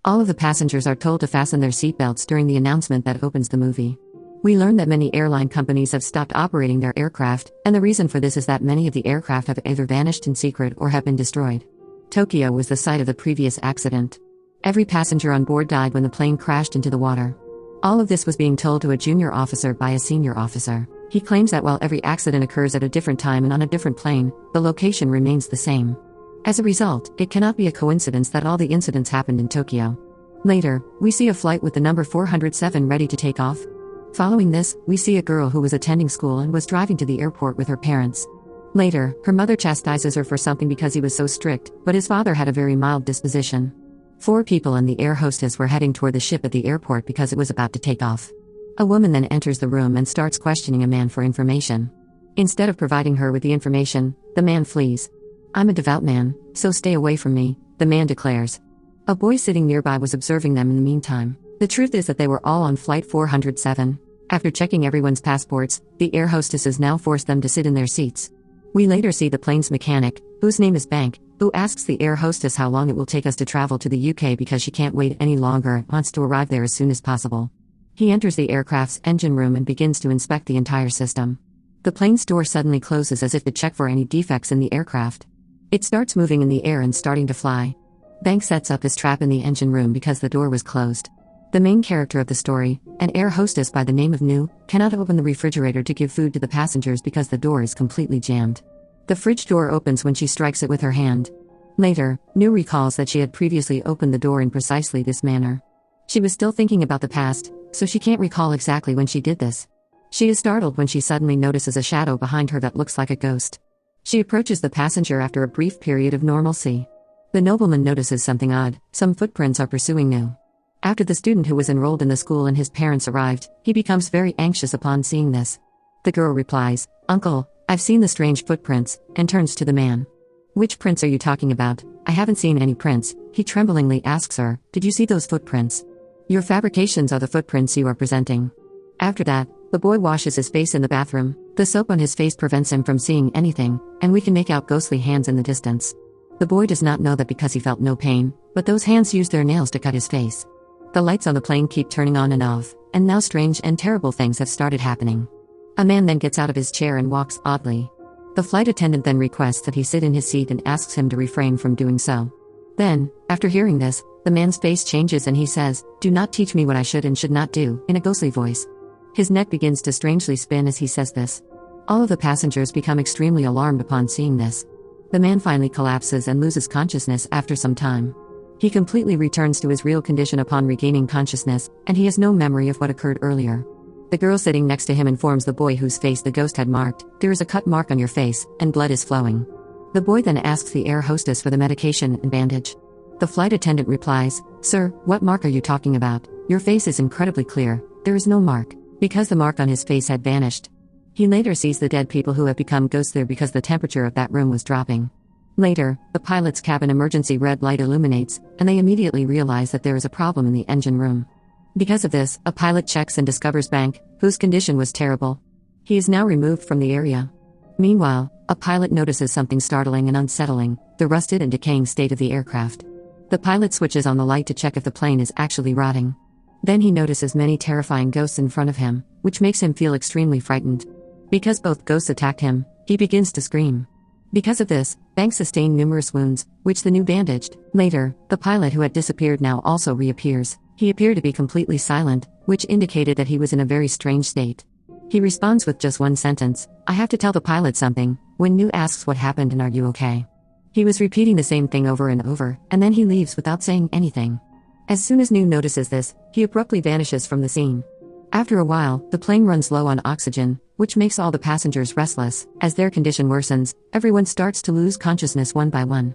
All of the passengers are told to fasten their seatbelts during the announcement that opens the movie. We learn that many airline companies have stopped operating their aircraft, and the reason for this is that many of the aircraft have either vanished in secret or have been destroyed. Tokyo was the site of the previous accident. Every passenger on board died when the plane crashed into the water. All of this was being told to a junior officer by a senior officer. He claims that while every accident occurs at a different time and on a different plane, the location remains the same. As a result, it cannot be a coincidence that all the incidents happened in Tokyo. Later, we see a flight with the number 407 ready to take off. Following this, we see a girl who was attending school and was driving to the airport with her parents. Later, her mother chastises her for something because he was so strict, but his father had a very mild disposition. 4 people and the air hostess were heading toward the ship at the airport because it was about to take off. A woman then enters the room and starts questioning a man for information. Instead of providing her with the information, the man flees. "I'm a devout man, so stay away from me," the man declares. A boy sitting nearby was observing them in the meantime. The truth is that they were all on flight 407. After checking everyone's passports, the air hostesses now force them to sit in their seats. We later see the plane's mechanic, whose name is Bank, who asks the air hostess how long it will take us to travel to the UK because she can't wait any longer and wants to arrive there as soon as possible. He enters the aircraft's engine room and begins to inspect the entire system. The plane's door suddenly closes as if to check for any defects in the aircraft. It starts moving in the air and starting to fly. Bank sets up his trap in the engine room because the door was closed. The main character of the story, an air hostess by the name of Nu, cannot open the refrigerator to give food to the passengers because the door is completely jammed. The fridge door opens when she strikes it with her hand. Later, Nu recalls that she had previously opened the door in precisely this manner. She was still thinking about the past, so she can't recall exactly when she did this. She is startled when she suddenly notices a shadow behind her that looks like a ghost. She approaches the passenger after a brief period of normalcy. The nobleman notices something odd. Some footprints are pursuing Nu. After the student who was enrolled in the school and his parents arrived, he becomes very anxious upon seeing this. The girl replies, "Uncle, I've seen the strange footprints," and turns to the man. "Which prints are you talking about?" "I haven't seen any prints," he tremblingly asks her. "Did you see those footprints?" "Your fabrications are the footprints you are presenting." After that, the boy washes his face in the bathroom. The soap on his face prevents him from seeing anything, and we can make out ghostly hands in the distance. The boy does not know that because he felt no pain, but those hands used their nails to cut his face. The lights on the plane keep turning on and off, and now strange and terrible things have started happening. A man then gets out of his chair and walks oddly. The flight attendant then requests that he sit in his seat and asks him to refrain from doing so. Then, after hearing this, the man's face changes and he says, "Do not teach me what I should and should not do," in a ghostly voice. His neck begins to strangely spin as he says this. All of the passengers become extremely alarmed upon seeing this. The man finally collapses and loses consciousness after some time. He completely returns to his real condition upon regaining consciousness, and he has no memory of what occurred earlier. The girl sitting next to him informs the boy whose face the ghost had marked, "There is a cut mark on your face, and blood is flowing." The boy then asks the air hostess for the medication and bandage. The flight attendant replies, "Sir, what mark are you talking about? Your face is incredibly clear, there is no mark," because the mark on his face had vanished. He later sees the dead people who have become ghosts there because the temperature of that room was dropping. Later, the pilot's cabin emergency red light illuminates, and they immediately realize that there is a problem in the engine room. Because of this, a pilot checks and discovers Bank, whose condition was terrible. He is now removed from the area. Meanwhile, a pilot notices something startling and unsettling, the rusted and decaying state of the aircraft. The pilot switches on the light to check if the plane is actually rotting. Then he notices many terrifying ghosts in front of him, which makes him feel extremely frightened. Because both ghosts attacked him, he begins to scream. Because of this, Bank sustained numerous wounds, which the Nu bandaged. Later, the pilot who had disappeared now also reappears. He appeared to be completely silent, which indicated that he was in a very strange state. He responds with just one sentence, "I have to tell the pilot something," when Nu asks what happened and "Are you okay?" He was repeating the same thing over and over, and then he leaves without saying anything. As soon as Nu notices this, he abruptly vanishes from the scene. After a while, the plane runs low on oxygen, which makes all the passengers restless. As their condition worsens, everyone starts to lose consciousness one by one.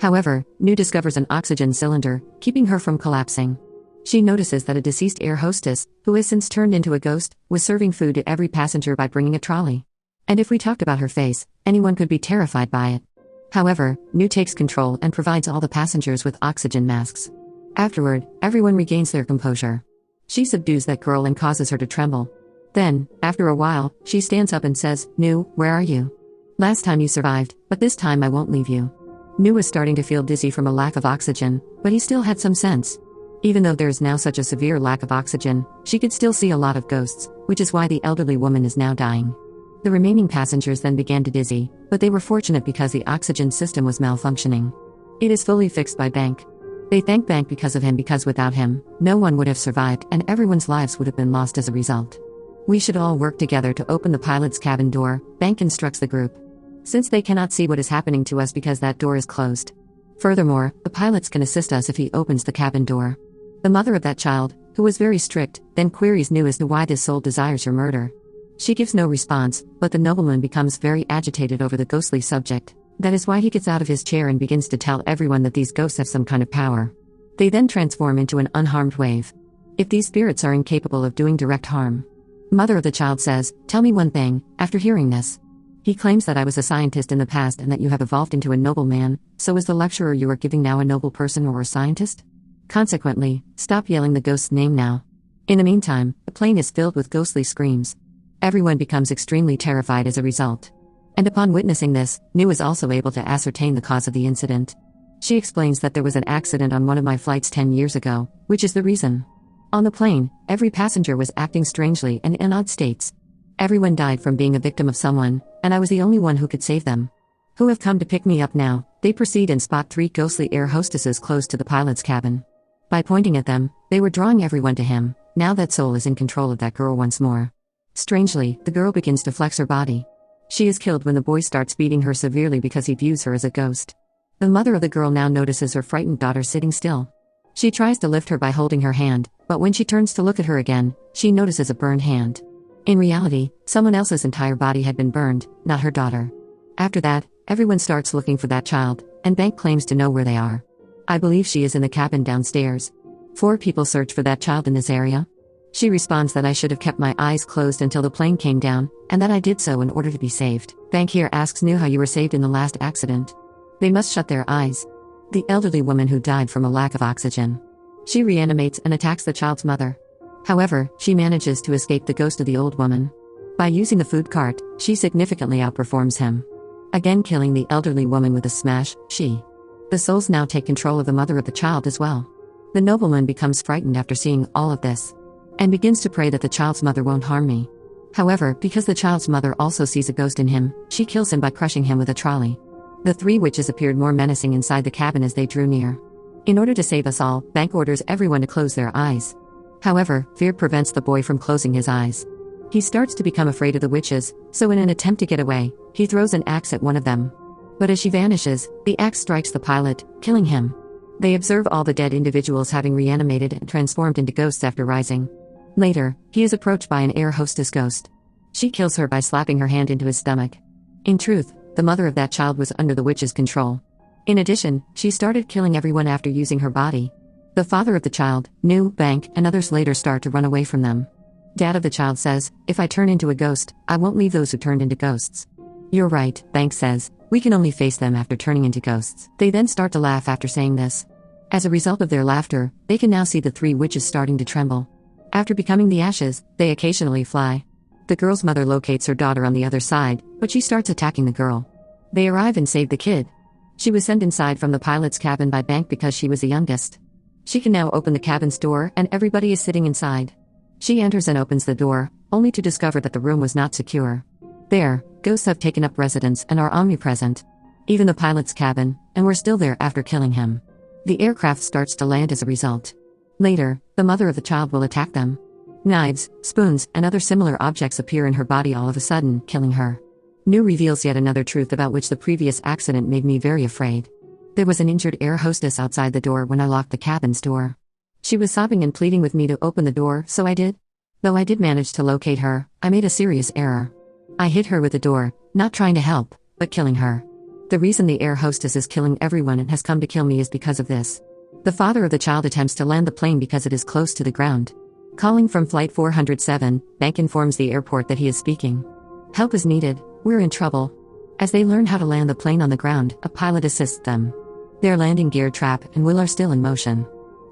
However, Nu discovers an oxygen cylinder, keeping her from collapsing. She notices that a deceased air hostess, who has since turned into a ghost, was serving food to every passenger by bringing a trolley. And if we talked about her face, anyone could be terrified by it. However, Nu takes control and provides all the passengers with oxygen masks. Afterward, everyone regains their composure. She subdues that girl and causes her to tremble. Then, after a while, she stands up and says, "Nu, where are you? Last time you survived, but this time I won't leave you." Nu was starting to feel dizzy from a lack of oxygen, but he still had some sense. Even though there is now such a severe lack of oxygen, she could still see a lot of ghosts, which is why the elderly woman is now dying. The remaining passengers then began to dizzy, but they were fortunate because the oxygen system was malfunctioning. It is fully fixed by Bank. They thank Bank because of him, because without him, no one would have survived and everyone's lives would have been lost as a result. We should all work together to open the pilot's cabin door, Bank instructs the group. Since they cannot see what is happening to us because that door is closed. Furthermore, the pilots can assist us if he opens the cabin door. The mother of that child, who was very strict, then queries New as to why this soul desires your murder. She gives no response, but the nobleman becomes very agitated over the ghostly subject. That is why he gets out of his chair and begins to tell everyone that these ghosts have some kind of power. They then transform into an unharmed wave. If these spirits are incapable of doing direct harm. Mother of the child says, "Tell me one thing," after hearing this. He claims that I was a scientist in the past and that you have evolved into a noble man, so is the lecturer you are giving now a noble person or a scientist? Consequently, stop yelling the ghost's name now. In the meantime, the plane is filled with ghostly screams. Everyone becomes extremely terrified as a result. And upon witnessing this, New is also able to ascertain the cause of the incident. She explains that there was an accident on one of my flights 10 years ago, which is the reason. On the plane, every passenger was acting strangely and in odd states. Everyone died from being a victim of someone, and I was the only one who could save them. Who have come to pick me up now? They proceed and spot 3 ghostly air hostesses close to the pilot's cabin. By pointing at them, they were drawing everyone to him. Now that soul is in control of that girl once more. Strangely, the girl begins to flex her body. She is killed when the boy starts beating her severely because he views her as a ghost. The mother of the girl now notices her frightened daughter sitting still. She tries to lift her by holding her hand, but when she turns to look at her again, she notices a burned hand. In reality, someone else's entire body had been burned, not her daughter. After that, everyone starts looking for that child, and Bank claims to know where they are. I believe she is in the cabin downstairs. 4 people search for that child in this area. She responds that I should have kept my eyes closed until the plane came down, and that I did so in order to be saved. Bank here asks New how you were saved in the last accident. They must shut their eyes. The elderly woman who died from a lack of oxygen. She reanimates and attacks the child's mother. However, she manages to escape the ghost of the old woman. By using the food cart, she significantly outperforms him. Again killing the elderly woman with a smash, the souls now take control of the mother of the child as well. The nobleman becomes frightened after seeing all of this, and begins to pray that the child's mother won't harm me. However, because the child's mother also sees a ghost in him, she kills him by crushing him with a trolley. The 3 witches appeared more menacing inside the cabin as they drew near. In order to save us all, Bank orders everyone to close their eyes. However, fear prevents the boy from closing his eyes. He starts to become afraid of the witches, so in an attempt to get away, he throws an axe at one of them. But as she vanishes, the axe strikes the pilot, killing him. They observe all the dead individuals having reanimated and transformed into ghosts after rising. Later, he is approached by an air hostess ghost. She kills her by slapping her hand into his stomach. In truth, the mother of that child was under the witch's control. In addition, she started killing everyone after using her body. The father of the child, New, Bank, and others later start to run away from them. Dad of the child says, "If I turn into a ghost, I won't leave those who turned into ghosts." "You're right," Bank says, "we can only face them after turning into ghosts." They then start to laugh after saying this. As a result of their laughter, they can now see the 3 witches starting to tremble. After becoming the ashes, they occasionally fly. The girl's mother locates her daughter on the other side, but she starts attacking the girl. They arrive and save the kid. She was sent inside from the pilot's cabin by Bank because she was the youngest. She can now open the cabin's door and everybody is sitting inside. She enters and opens the door, only to discover that the room was not secure. There, ghosts have taken up residence and are omnipresent. Even the pilot's cabin, and we're still there after killing him. The aircraft starts to land as a result. Later, the mother of the child will attack them. Knives, spoons, and other similar objects appear in her body all of a sudden, killing her. New reveals yet another truth about which the previous accident made me very afraid. There was an injured air hostess outside the door when I locked the cabin's door. She was sobbing and pleading with me to open the door, so I did. Though I did manage to locate her, I made a serious error. I hit her with the door, not trying to help, but killing her. The reason the air hostess is killing everyone and has come to kill me is because of this. The father of the child attempts to land the plane because it is close to the ground. Calling from Flight 407, Bank informs the airport that he is speaking. Help is needed, we're in trouble. As they learn how to land the plane on the ground, a pilot assists them. Their landing gear trap and wheel are still in motion.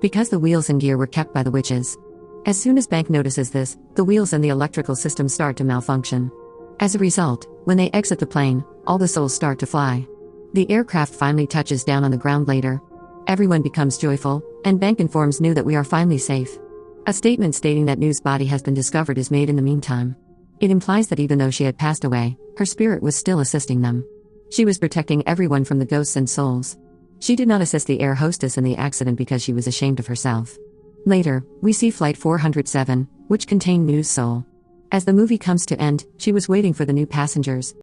Because the wheels and gear were kept by the witches. As soon as Bank notices this, the wheels and the electrical system start to malfunction. As a result, when they exit the plane, all the souls start to fly. The aircraft finally touches down on the ground later. Everyone becomes joyful, and Bank informs Nu that we are finally safe. A statement stating that Nu's body has been discovered is made in the meantime. It implies that even though she had passed away, her spirit was still assisting them. She was protecting everyone from the ghosts and souls. She did not assist the air hostess in the accident because she was ashamed of herself. Later, we see Flight 407, which contained Nu's soul. As the movie comes to end, she was waiting for the new passengers.